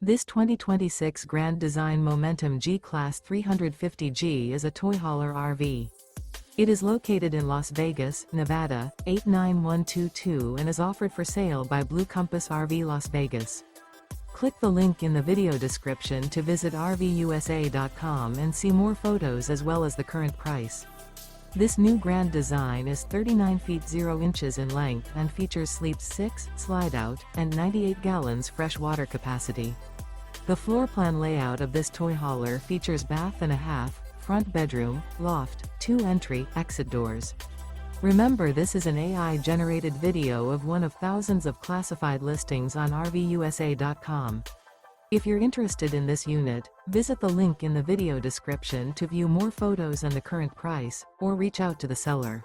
This 2026 Grand Design Momentum G-Class 350G is a toy hauler RV. It is located in Las Vegas, Nevada, 89122 and is offered for sale by Blue Compass RV Las Vegas. Click the link in the video description to visit RVUSA.com and see more photos as well as the current price. This new grand design is 39 feet 0 inches in length and features Sleep 6, Slideout, and 98 gallons fresh water capacity. The floor plan layout of this toy hauler features bath and a half, front bedroom, loft, 2 entry/exit doors. Remember, this is an AI-generated video of one of thousands of classified listings on RVUSA.com. If you're interested in this unit, visit the link in the video description to view more photos and the current price, or reach out to the seller.